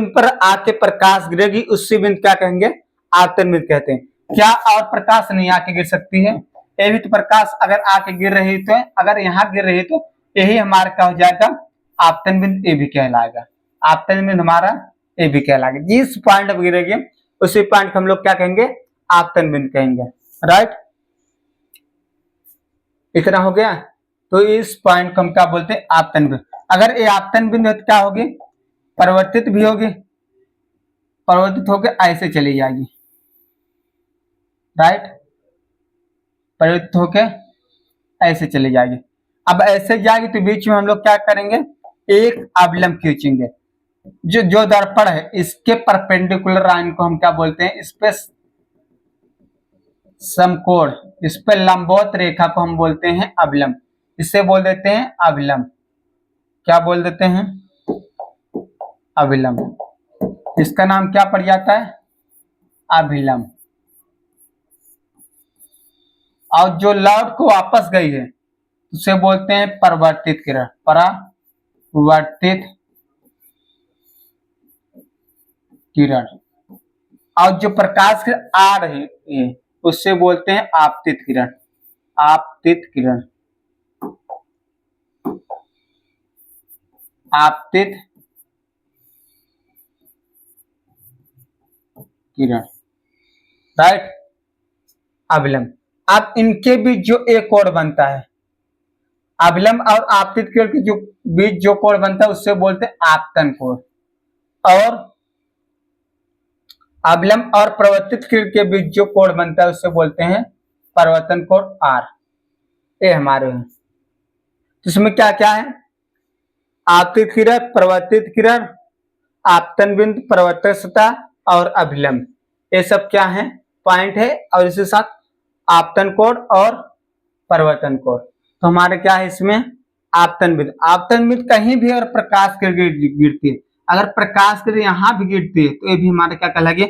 पर आके प्रकाश गिरेगी, उसी बिंदु क्या कहेंगे? आपतन बिंदु कहते हैं। क्या और प्रकाश नहीं आके गिर सकती है? ये भी तो प्रकाश अगर आके गिर रही तो, अगर यहाँ गिर रही तो यही हमारा क्या हो जाएगा? आपतन बिंदु। ये भी कहलाएगा आपतन बिंदु, हमारा ये भी कहलाएगा। जिस पॉइंट पर गिरेगी उसी पॉइंट को हम लोग क्या कहेंगे? आपतन बिंदु कहेंगे, राइट। इतना हो गया। तो इस पॉइंट को हम क्या बोलते हैं? आपतन बिंदु। अगर ये आपतन बिंदु है तो क्या होगी? परिवर्तित भी होगी, परिवर्तित होकर ऐसे चली जाएगी, राइट। परिवर्तित होकर ऐसे चली जाएगी। अब ऐसे जाएगी तो बीच में हम लोग क्या करेंगे? एक अवलंब खींचेंगे। जो दर्पण है, इसके परपेंडिकुलर लाइन को हम क्या बोलते हैं? इस पे समकोण, इस पे लंबवत रेखा को हम बोलते हैं अवलंब। इसे बोल देते हैं अवलंब। क्या बोल देते हैं? अभिलंब। इसका नाम क्या पड़ जाता है? अभिलंब। और जो लौट को वापस गई है उसे बोलते हैं परावर्तित किरण, परावर्तित किरण। और जो प्रकाश आ रही है उससे बोलते हैं आपतित किरण, आपतित किरण, आपतित किरण, राइट। अभिलंब। अब इनके बीच जो एक कोण बनता है, अभिलंब और आपतित किरण के जो बीच जो कोण बनता है उससे बोलते हैं आपतन कोण। और अभिलंब और परावर्तित किरण के बीच जो कोण बनता है उससे बोलते हैं परावर्तन कोण आर। ये हमारे हैं। तो इसमें क्या क्या है? आपतित किरण, परावर्तित किरण, आपतन बिंदु, परावर्तक सतह और अभिलंब, ये सब क्या है? पॉइंट है। और इसके साथ आपतन कोण और परावर्तन कोण। तो हमारे क्या है इसमें? आपतन बिंदु। आपतन बिंदु कहीं भी अगर प्रकाश किरण गिरती है, अगर प्रकाश किरण यहां भी गिरती है तो ये भी हमारे क्या कहलाएगी?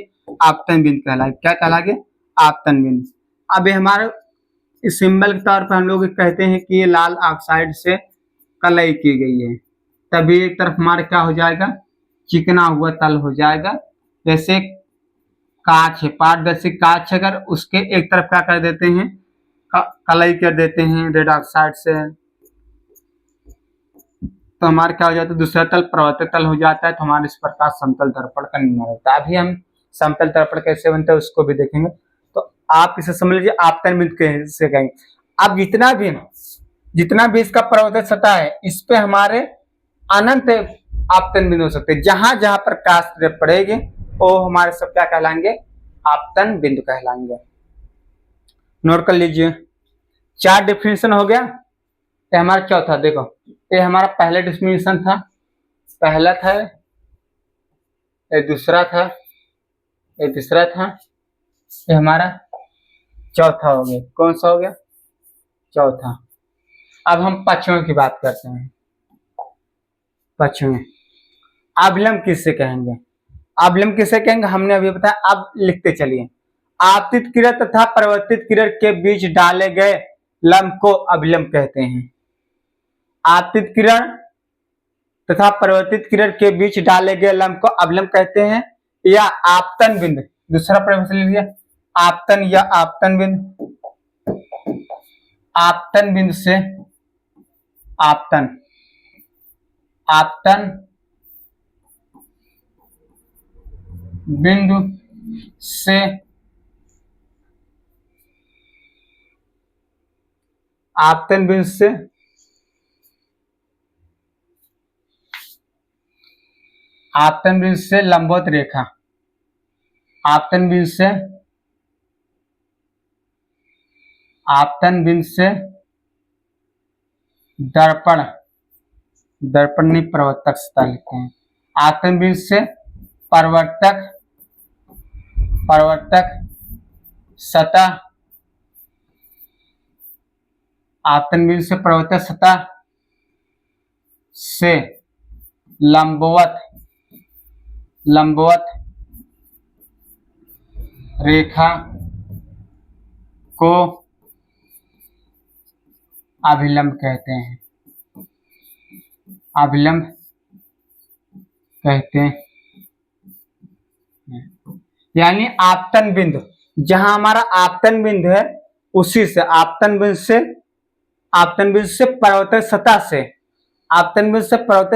आपतन बिंदु कहलाएगा। क्या कहलाएगा? आपतन बिंदु। अब ये हमारे इस सिंबल के तौर पर हम लोग कहते हैं कि ये लाल ऑक्साइड से कलई की गई है, तभी एक तरफ हमारे क्या हो जाएगा? चिकना हुआ तल हो जाएगा। जैसे कांच है, पारदर्शी कांच, अगर उसके एक तरफ क्या कर देते हैं? कलई कर देते हैं रेड ऑक्साइड से, तो हमारा क्या हो जाता है? दूसरा तल परावर्तक तल हो जाता है, तो हमारे इस प्रकार समतल दर्पण का निर्माण होता है। अभी हम समतल दर्पण कैसे बनता है उसको भी देखेंगे। तो आप इसे समझ लीजिए आपतन बिंदु कैसे कहेंगे। अब जितना भी इसका परावर्तक सतह है, इस पे हमारे अनंत आपतन बिंदु हो सकते हैं। जहां जहां प्रकाश पड़ेगी वो हमारे सब क्या कहलाएंगे? आपतन बिंदु कहलाएंगे। नोट कर लीजिए। 4 डिफिनेशन हो गया। ये हमारा चौथा, देखो ये हमारा पहला डिफिनेशन था, पहला था, ये दूसरा था, ये तीसरा था, ये हमारा चौथा हो गया। कौन सा हो गया? चौथा। अब हम पांचवें की बात करते हैं। पांचवें, अभिलंब किससे कहेंगे? अभिलंब किसे कहेंगे हमने अभी बताया। अब लिखते चलिए। आपतित किरण तथा परावर्तित किरण के बीच डाले गए लंब को अभिलंब कहते हैं। आपतित किरण तथा परावर्तित किरण के बीच डाले गए लंब को अभिलंब कहते हैं, या आपतन बिंदु। दूसरा प्रश्न लीजिए, आपतन या आपतन बिंदु। आपतन बिंदु से आपतन बिंदु से आपतन बिंदु से आपतन बिंदु से लंबवत रेखा, आपतन बिंदु से दर्पण नहीं प्रवर्तक सतह लिखते हैं। आपतन बिंदु से प्रवर्तक सतह, आपतन बिंदु से प्रवर्तक सतह से लंबवत रेखा को अभिलंब कहते हैं। अभिलंब कहते हैं, यानी आपतन बिंदु, जहां हमारा आपतन बिंदु है उसी से आपतन बिंदु से परावर्तक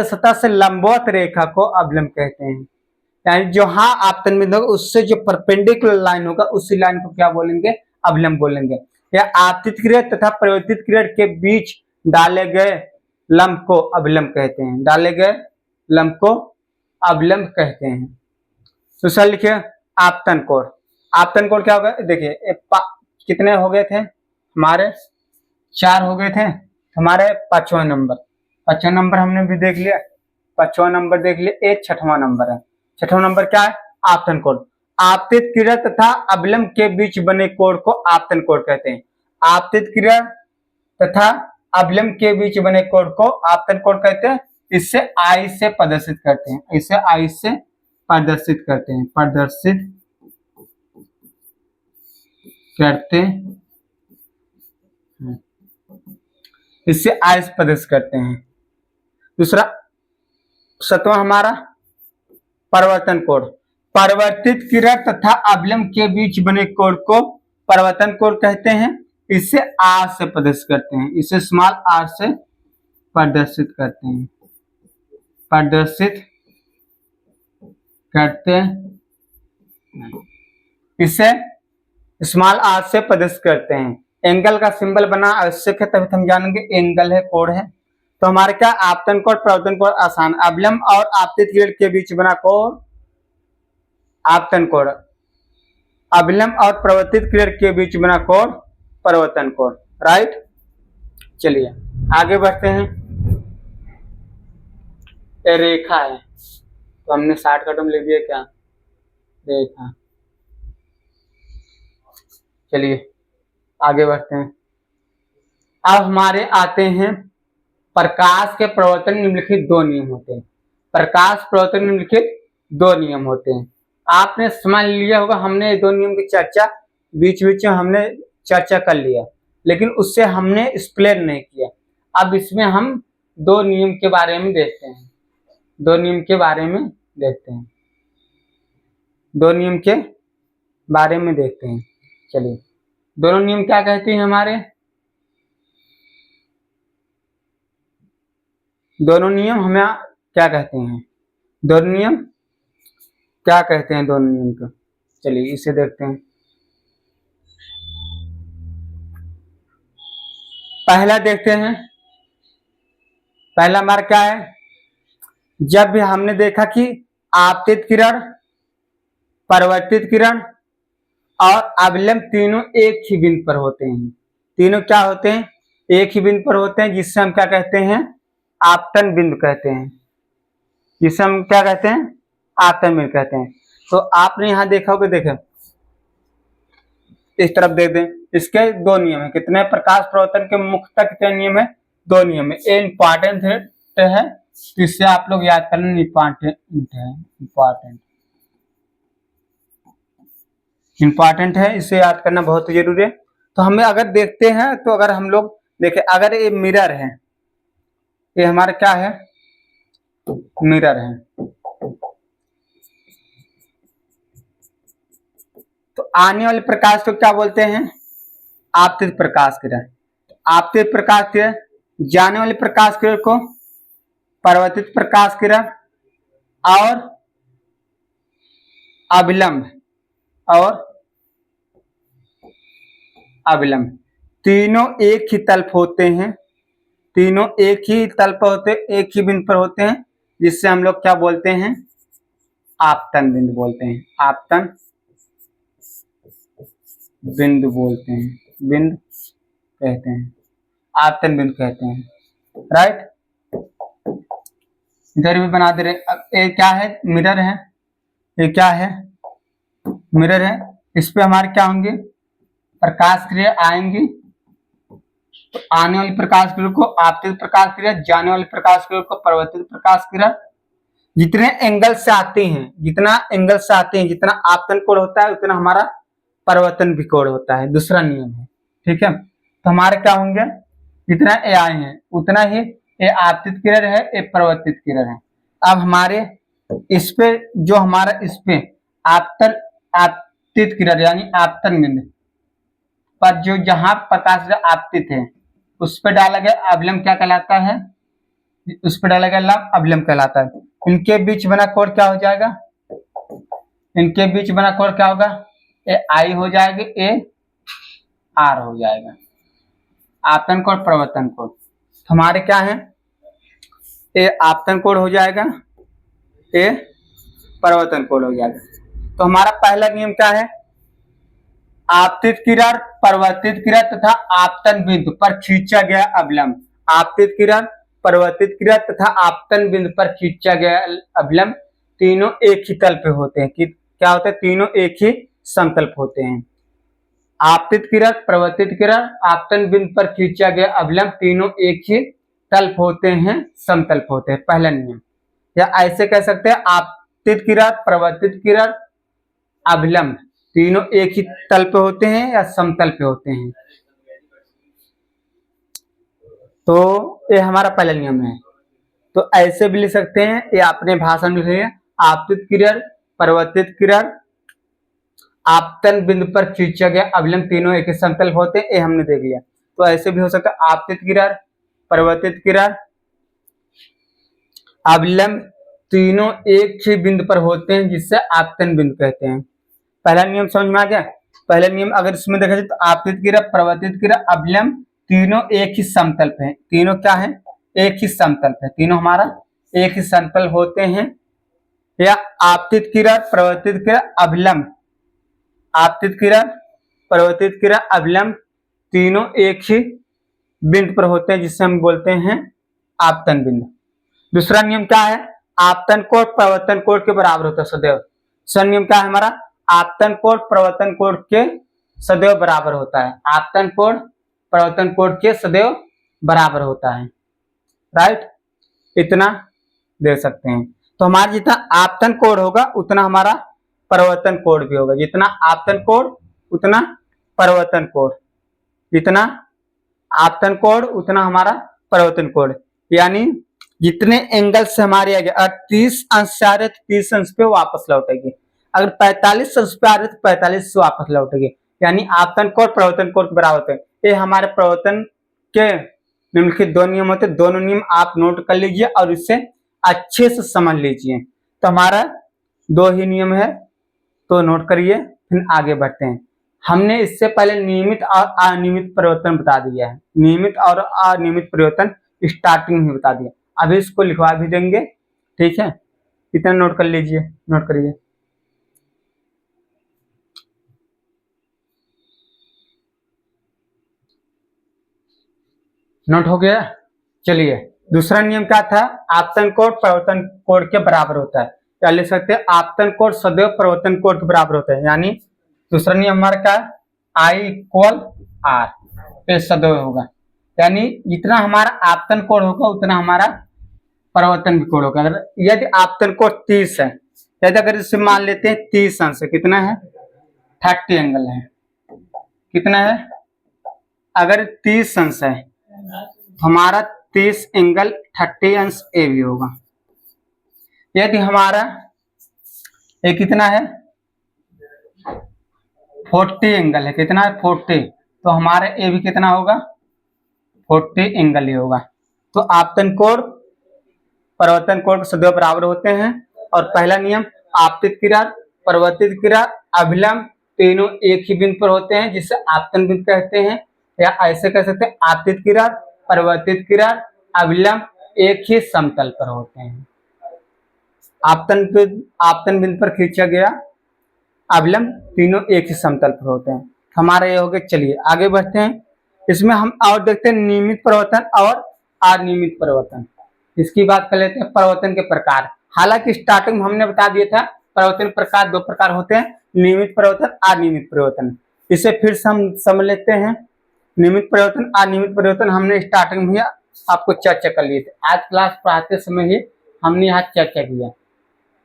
सतह से लंबवत रेखा को अभिलंब कहते हैं। यानी जहां आपतन बिंदु होगा उससे जो परपेंडिकुलर लाइन होगा उसी लाइन को क्या बोलेंगे? अभिलंब बोलेंगे। या आपतित किरण तथा परावर्तित किरण के बीच डाले गए लंब को अभिलंब कहते हैं। डाले गए लंब को अभिलंब कहते हैं। तो सर लिखिए आपतन कोण। आपतन कोण क्या होगा? देखिए कितने हो गए थे हमारे? 4 हो गए थे। हमारे 5वां नंबर हमने भी देख लिया, 5वां नंबर देख लिया। एक 6वां नंबर है। 6वां नंबर क्या है? आपतन कोण। आपतित किरण तथा अभिलंब के बीच बने कोण को आपतन कोण कहते हैं। आपतित किरण तथा अभिलंब के बीच बने कोण को आपतन कोण कहते हैं। इससे आई से प्रदर्शित करते हैं। इससे आई से प्रदर्शित करते हैं। दूसरा 7वां हमारा परिवर्तन कोण। परिवर्तित किरण तथा अभिलंब के बीच बने कोण को परिवर्तन कोण कहते हैं। इससे आर से प्रदर्शित करते हैं। इसे स्मॉल आर से प्रदर्शित करते हैं। इसे स्मॉल आर से प्रदर्शित करते हैं। एंगल का सिंबल बना आवश्यक है, तभी हम जानेंगे एंगल है, कोण है। तो हमारे क्या आपतन कोण प्रवर्तन कोण आसान। अभिलंब और आपतित किरण के बीच बना कोण आपतन कोण, अभिलंब और प्रवर्तित किरण के बीच बना कोण परिवर्तन कोण। राइट, चलिए आगे बढ़ते हैं। ये रेखा है, तो हमने शॉर्टकट में लिख दिया क्या? रेखा। चलिए आगे बढ़ते हैं। अब हमारे आते हैं प्रकाश के प्रवर्तन निम्नलिखित 2 नियम होते हैं। प्रकाश प्रवर्तन निम्नलिखित 2 नियम होते हैं। आपने समझ लिया होगा, हमने दो नियम की चर्चा बीच बीच में हमने चर्चा कर लिया, लेकिन उससे हमने एक्सप्लेन नहीं किया। अब इसमें हम दो नियम के बारे में देखते हैं, दो नियम के बारे में देखते हैं, दो नियम के बारे में देखते हैं। चलिए, दोनों नियम क्या कहते हैं हमारे? दोनों नियम हमें क्या कहते हैं? दोनों नियम क्या कहते हैं दोनों नियम को? चलिए इसे देखते हैं। पहला देखते हैं, पहला हमारा क्या है? जब भी हमने देखा कि आपतित किरण, परावर्तित किरण और अवलंब तीनों एक ही बिंदु पर होते हैं। तीनों क्या होते हैं? एक ही बिंदु पर होते हैं, जिससे हम क्या कहते हैं? आपतन बिंदु कहते हैं, जिसे हम क्या कहते हैं? आपतन बिंदु कहते हैं। तो आपने यहां देखा होगा, देखें इस तरफ देख दें, इसके दो नियम है। कितने? प्रकाश प्रवर्तन के मुख्यतः कितने नियम है? दो नियम है। ये इंपॉर्टेंट है, तो इससे आप लोग याद करना, इंपॉर्टेंट है, इसे याद करना बहुत जरूरी है। तो हमें अगर देखते हैं, तो अगर हम लोग देखें, अगर ये मिरर है, ये हमारा क्या है? मिरर है। तो आने वाले प्रकाश को क्या बोलते हैं? आपतित प्रकाश किरण। आपतित प्रकाश किरण, जाने वाले प्रकाश किरण को परावर्तित प्रकाश किरण, और अविलंब, और अविलंब तीनों एक ही तल्प होते हैं, तीनों एक ही तल्प होते, एक ही बिंदु पर होते हैं, जिससे हम लोग क्या बोलते हैं? आपतन बिंदु बोलते हैं। आपतन बिंदु बोलते हैं, बिंदु कहते हैं, आपतन बिंदु कहते हैं। राइट, इधर भी बना दे रहे। अब ये क्या है? मिरर है। ये क्या है? मिरर है। इस पे हमारे क्या होंगे? प्रकाश क्रिया आएंगी। तो आने वाली प्रकाश किरण को आपतित प्रकाश किरण, जाने वाली प्रकाश किरण को परावर्तित प्रकाश किरण। जितने एंगल से आते हैं, जितना एंगल से आते हैं, जितना आपतन कोण होता है, उतना हमारा परावर्तन भी कोण होता है। दूसरा नियम है, ठीक है। तो हमारे क्या होंगे? जितना ए आए हैं उतना ही ये आपतित किरण है, ये परावर्तित किरण है। अब हमारे इस पे जो हमारा इस पे आपतन, आपतित किरण यानी आपतन बिंदु पर जो जहां प्रकाश आपतित है, उस पर डाला गया अवलंब क्या कहलाता है? उस पर डाला गया लंब अवलंब कहलाता है। इनके बीच बना कोण क्या हो जाएगा? इनके बीच बना कोण क्या होगा? ए आई हो जाएगा, ए आर हो जाएगा। आपतन कोण, प्रवर्तन कोण। हमारे क्या है? ए आपतन कोण हो जाएगा, ए परावर्तन कोण हो जाएगा। तो हमारा पहला नियम क्या है? आपतित किरण, परावर्तित किरण तथा आपतन बिंदु पर खींचा गया अवलंब। आपतित किरण, परावर्तित किरण तथा आपतन बिंदु पर खींचा गया अवलंब तीनों एक ही तल पे होते हैं। कि क्या होते हैं? तीनों एक ही समतल पे होते हैं। आपतित किरण, परावर्तित किरण, आपतन बिंदु पर खींचा गया अवलंब तीनों एक ही तल पे होते हैं, समतल पे होते हैं। पहला नियम, या ऐसे कह सकते हैं, आपतित किरण, परावर्तित किरण, अवलंब तीनों एक ही तल पे होते हैं या समतल पे होते हैं। तो ये हमारा पहला नियम है। तो ऐसे भी लिख सकते हैं, ये अपने भाषा में लिखिए, आपतित किरण, परावर्तित किरण, आपतन बिंदु पर खींचा गया अवलंब तीनों एक ही समतल होते हैं। ये हमने देख लिया। तो ऐसे भी हो सकता है, आपतित किरण, परावर्तित किरण, अवलंब तीनों एक ही बिंदु पर होते हैं, जिससे आपतन बिंदु कहते हैं। पहला नियम समझ में आ गया? पहला नियम अगर इसमें देखा जाए तो आपतित किरण, परावर्तित किरण, अवलंब तीनों एक ही समतल पे हैं। तीनों क्या है? एक ही समतल पे। तीनों हमारा एक ही समतल होते हैं। या आपतित किरण, परावर्तित किरण, अवलंब, आपतित किरण, परावर्तित किरण, अवलंब तीनों एक ही बिंदु पर होते हैं, जिससे हम बोलते हैं आपतन बिंदु। दूसरा नियम क्या है? आपतन कोण परावर्तन कोण के बराबर होता है सदैव। दूसरा नियम क्या है हमारा? आपतन कोण परावर्तन कोण के सदैव बराबर होता है। आपतन कोण परावर्तन कोण के सदैव बराबर होता है। राइट, इतना दे सकते हैं। तो हमारा जितना आपतन कोण होगा, उतना हमारा परिवर्तन कोण भी होगा। जितना आपतन कोण उतना परिवर्तन कोण, जितना आपतन कोण उतना हमारा परिवर्तन कोण। यानी जितने एंगल से हमारे आगे 30 अंश से आ रहे तो 30 अंश पे वापस लौटेगी, अगर 45 अंश पे आ रहे तो 45 से वापस लौटेगी। यानी आपतन कोण परिवर्तन कोण के बराबर होते हैं। ये हमारे परिवर्तन के निम्नलिखित दो नियम होते हैं। दोनों नियम आप नोट कर लीजिए और इसे अच्छे से समझ लीजिए। तो हमारा दो ही नियम है, तो नोट करिए, फिर आगे बढ़ते हैं। हमने इससे पहले नियमित और अनियमित परिवर्तन बता दिया है। नियमित और अनियमित परिवर्तन स्टार्टिंग में बता दिया, अभी इसको लिखवा भी देंगे, ठीक है। इतना नोट कर लीजिए, नोट करिए। नोट हो गया। चलिए, दूसरा नियम क्या था? आपतन कोण परिवर्तन कोण के बराबर होता है, या लिख सकते हैं आपतन कोण सदैव परिवर्तन कोण के बराबर होता है। यानी दूसरा नियम हमारा क्या? I इक्वल R पे सदैव होगा। यानी जितना हमारा आपतन कोण होगा उतना हमारा परिवर्तन कोण होगा। अगर यदि आपतन कोण 30 है, यदि अगर इसे मान लेते हैं 30 अंश है, कितना है? 30 एंगल है, कितना है? अगर 30 अंश है हमारा 30 एंगल 30 अंश ए भी होगा। यदि हमारा ये कितना है? 40 एंगल है, कितना है? 40, तो हमारा ए भी कितना होगा? 40 एंगल ही होगा। तो आपतन कोण परिवर्तन कोण सदैव बराबर होते हैं। और पहला नियम, आपतित किरण, परिवर्तित किरण, अभिलंब तीनों एक ही बिंदु पर होते हैं, जिसे आपतन बिंदु कहते हैं। या ऐसे कह सकते हैं, आपतित किरण, परिवर्तित किरण, अभिलंब एक ही समतल पर होते हैं। आपतन बिंदु पर खींचा गया अभिलंब तीनों एक ही समतल पर होते हैं। हमारा ये हो गया। चलिए आगे बढ़ते हैं। इसमें हम और देखते हैं नियमित परिवर्तन और अनियमित परिवर्तन। इसकी बात कर लेते हैं। परिवर्तन के प्रकार, हालांकि स्टार्टिंग में हमने बता दिया था परिवर्तन प्रकार दो प्रकार होते हैं, नियमित परिवर्तन, अनियमित परिवर्तन। इसे फिर से हम समझ लेते हैं। नियमित परिवर्तन, अनियमित परिवर्तन हमने स्टार्टिंग में आपको चर्चा कर लिए थे। आज क्लास पढ़ाते समय ही हमने यहाँ चर्चा किया।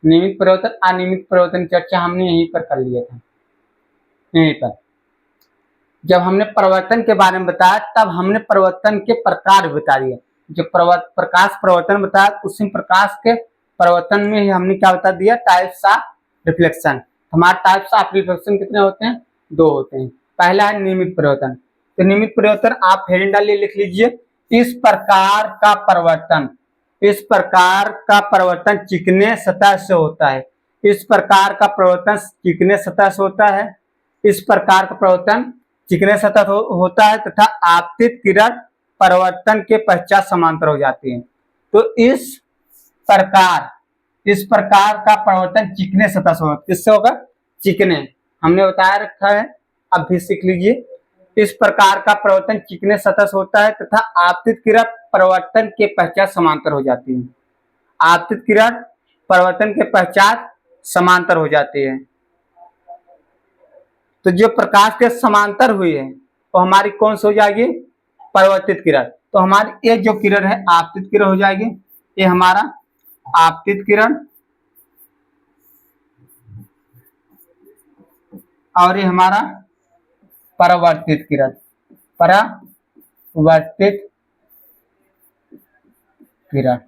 नियमित परिवर्तन, अनियमित परिवर्तन चर्चा हमने यहीं पर कर लिया था। यहीं पर जब हमने परिवर्तन के बारे में बताया, तब हमने परिवर्तन के प्रकार बता दिए। जो प्रकाश परिवर्तन बताया, उसी प्रकाश के परिवर्तन में ही हमने क्या बता दिया? Types of reflection. हमारे टाइप्स ऑफ रिफ्लेक्शन कितने होते हैं? दो होते हैं। पहला है नियमित परिवर्तन। तो नियमित परिवर्तन आप हेडिंग डालिए, लिख लीजिए, इस प्रकार का परिवर्तन, इस प्रकार का परिवर्तन चिकने सतह से होता है। इस प्रकार का परिवर्तन चिकने सतह से होता है। इस प्रकार का परिवर्तन चिकने सतह होता है तथा आपतित किरण परिवर्तन के पश्चात समांतर हो जाती है। तो इस प्रकार का परिवर्तन चिकने सतह से होगा। किससे होगा? चिकने, हमने बताया रखा है, अब भी सीख लीजिए। इस प्रकार का परिवर्तन चिकने सतह से होता है तथा आपतित किरण परिवर्तन के पश्चात समांतर हो जाती है। आपतित किरण परिवर्तन के पश्चात समांतर हो जाती है। तो जो प्रकाश के समांतर हुई है तो हमारी कौन सी हो जाएगी? परिवर्तित किरण। तो हमारी ये जो किरण है आपतित किरण हो जाएगी। ये हमारा आपतित किरण और ये हमारा परावर्तित किरण, परावर्तित किरण।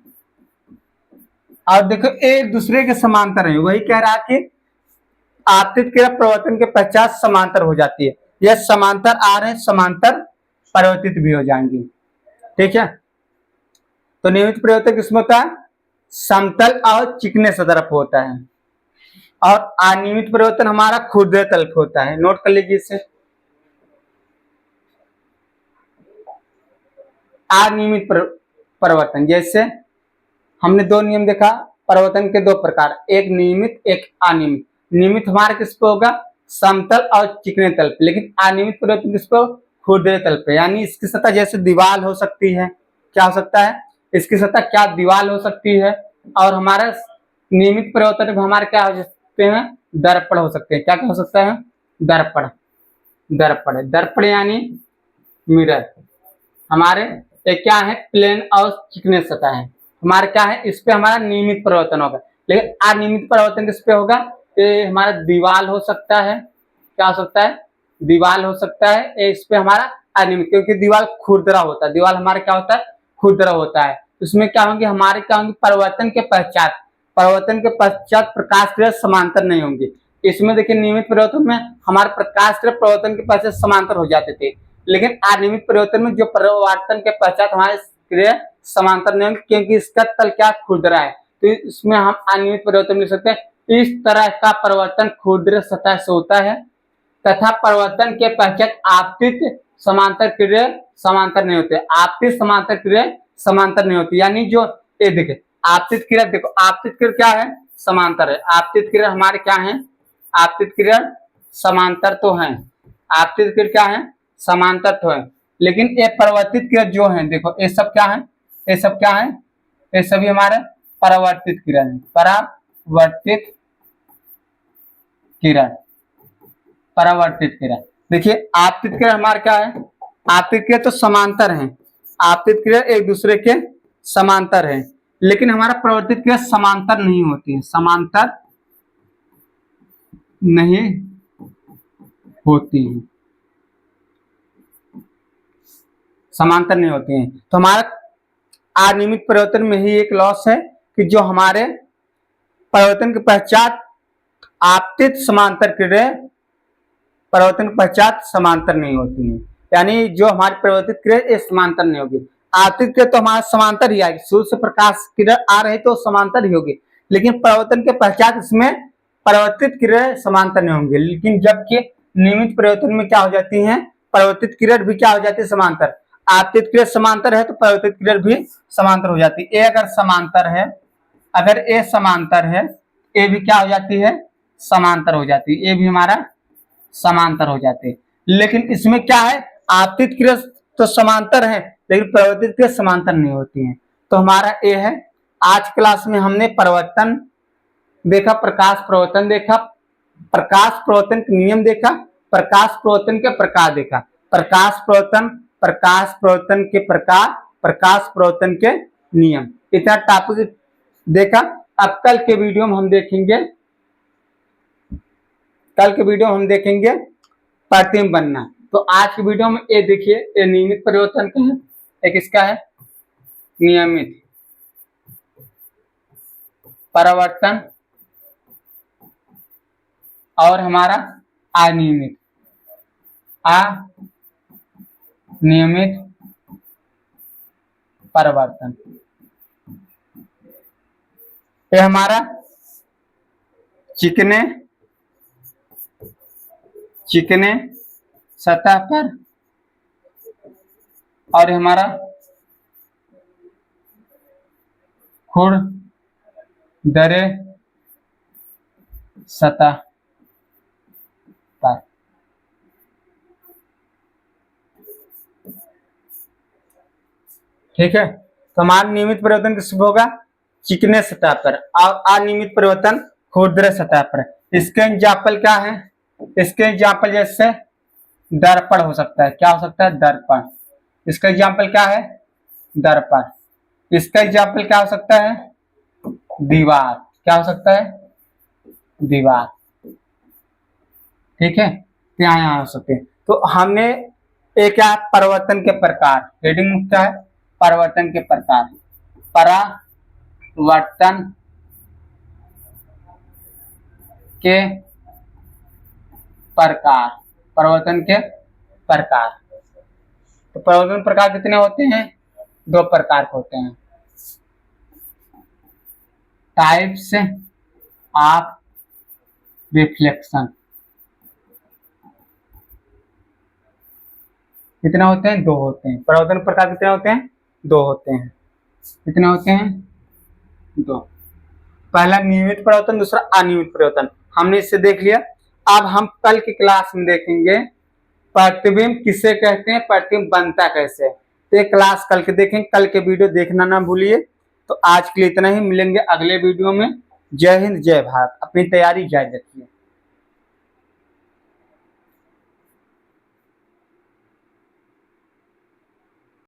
और देखो एक दूसरे के समांतर है, वही कह रहा कि आपतित किरण परिवर्तन के पश्चात समांतर हो जाती है। यह समांतर आ रहे हैं, समांतर परिवर्तित भी हो जाएंगी, ठीक है। तो नियमित परिवर्तन किसमें होता है? समतल और चिकने सतह पर होता है। और अनियमित परिवर्तन हमारा खुरदरे तल पर होता है। नोट कर लीजिए इसे। अनियमित परिवर्तन, जैसे हमने दो नियम देखा परिवर्तन के, दो प्रकार, एक नियमित एक अनियमित। नियमित हमारा किस पे होगा? समतल और चिकने तल पे। लेकिन अनियमित परिवर्तन किस पे? खुरदरे तल पे। यानी इसकी सतह जैसे दीवार हो सकती है, क्या हो सकता है? इसकी सतह क्या दीवार हो सकती है। और हमारा नियमित परिवर्तन हमारे क्या हो सकते हैं? दर्पण हो सकते हैं। क्या क्या हो सकता है? दर्पण, दर्पण, दर्पण यानी मिरर। हमारे एक क्या है? प्लेन और चिकने सतह है। हमारा क्या है? इस पे हमारा नियमित परिवर्तन होगा। लेकिन अनियमित परिवर्तन किस पे होगा? ये हमारा दीवाल हो सकता है, क्या हो सकता है, दीवाल हो सकता है। ये इस पे हमारा अनियमित, क्योंकि दीवाल खुरदरा होता है, दीवाल हमारा क्या होता है, खुरदरा होता है। उसमें क्या होंगे हमारे, क्या होंगे, परिवर्तन के पश्चात, परिवर्तन के पश्चात प्रकाश किरण समांतर नहीं होंगे। इसमें देखिए नियमित परिवर्तन में हमारे प्रकाश किरण परिवर्तन के पश्चात समांतर हो जाते थे, लेकिन अनियमित परिवर्तन में जो परिवर्तन के पश्चात हमारे किरण समांतर नहीं होंगे, क्योंकि इसका तल क्या खुरदरा है। तो इसमें हम अनियमित परिवर्तन लिख सकते हैं। इस तरह का परिवर्तन खुरदरे सतह से होता है तथा परिवर्तन के पश्चात आपतित समांतर किरण समांतर नहीं होते। आपतित समांतर किरण समांतर नहीं होती, यानी जो ये देखिए आपतित किरण, देखो आपतित किरण क्या है, समांतर है। आपतित किरण हमारे क्या है, आपतित किरण समांतर तो है, आपतित किरण क्या है, समांतर तो है। लेकिन ये परिवर्तित किरण जो है, देखो ये सब क्या है, ये सब क्या है, ये सभी हमारे परावर्तित किरण है। परावर्तित किरण, परावर्तित किरण। देखिए आपतित किरण हमारे क्या है, आपतित किरण तो समांतर है, आपतित किरण एक दूसरे के समांतर है, लेकिन हमारा परावर्तित किरण समांतर नहीं होती है, समांतर नहीं होती है, समांतर नहीं होती है। तो हमारा अनियमित परिवर्तन में ही एक लॉस है कि जो हमारे परिवर्तन के पश्चात आपतित समांतर किरण परिवर्तन के पश्चात समांतर नहीं होती है, यानी जो हमारी परिवर्तित किरण ये समांतर नहीं होगी। आपतित किरण तो हमारा समांतर ही आएगी, सूर्य से प्रकाश किरण आ रही तो समांतर ही होगी, लेकिन परिवर्तन के पश्चात इसमें परिवर्तित किरण समांतर नहीं होंगे। लेकिन जबकि नियमित परिवर्तन में क्या हो जाती है, परिवर्तित किरण भी क्या हो जाती है, समांतर। आपतित किरण समांतर है तो परिवर्तित किरण भी समांतर हो जाती है। ये अगर समांतर है, अगर ये समांतर है, ये भी क्या हो जाती है, समांतर हो जाती है, ये भी हमारा समांतर हो जाते हैं। लेकिन इसमें क्या है, आपतित किरण तो समांतर है लेकिन परिवर्तित किरण समांतर नहीं होती है। तो हमारा ये है। आज क्लास में हमने परिवर्तन देखा, प्रकाश प्रवर्तन देखा, प्रकाश प्रवर्तन के नियम देखा, प्रकाश प्रवर्तन के प्रकार देखा, प्रकाश प्रवर्तन, प्रकाश प्रवर्तन के प्रकार, प्रकाश प्रवर्तन के नियम, इतना टॉपिक देखा। अब कल के वीडियो में हम देखेंगे, कल के वीडियो हम देखेंगे प्रतिबिंब बनना। तो आज की वीडियो में ये देखिए, ये नियमित परिवर्तन का है, एक इसका है नियमित परिवर्तन और हमारा अनियमित, अनियमित परिवर्तन। ये हमारा चिकने चिकने सतह पर और हमारा खुरदरे सतह पर। ठीक है, तो हमारा नियमित परिवर्तन किस पर होगा, चिकने सतह पर, और अनियमित परिवर्तन खुरदरे सतह पर। इसके एग्जाम्पल क्या है, इसके एग्जाम्पल जैसे दर्पण हो सकता है, क्या हो सकता है, दर्पण। इसका एग्जाम्पल क्या है, दर्पण। इसका एग्जाम्पल क्या हो सकता है, दीवार, क्या हो सकता है, दीवार। ठीक है, यहाँ हो सकते हैं। तो हमने एक क्या, परिवर्तन के प्रकार, हेडिंग क्या है, परिवर्तन के प्रकार, परावर्तन के प्रकार, परिवर्तन के प्रकार। तो परिवर्तन प्रकार कितने होते हैं, दो प्रकार के होते हैं, टाइप्स ऑफ रिफ्लेक्शन। कितने होते हैं, दो होते हैं। परिवर्तन प्रकार कितने होते हैं, दो होते हैं। कितने होते हैं, दो। पहला नियमित परिवर्तन, दूसरा अनियमित परिवर्तन, हमने इससे देख लिया। अब हम कल की क्लास में देखेंगे प्रतिबिंब किसे कहते हैं, प्रतिबिंब बनता कैसे। तो ये क्लास कल के देखेंगे, कल के वीडियो देखना ना भूलिए। तो आज के लिए इतना ही, मिलेंगे अगले वीडियो में। जय हिंद, जय भारत, अपनी तैयारी जारी रखिए।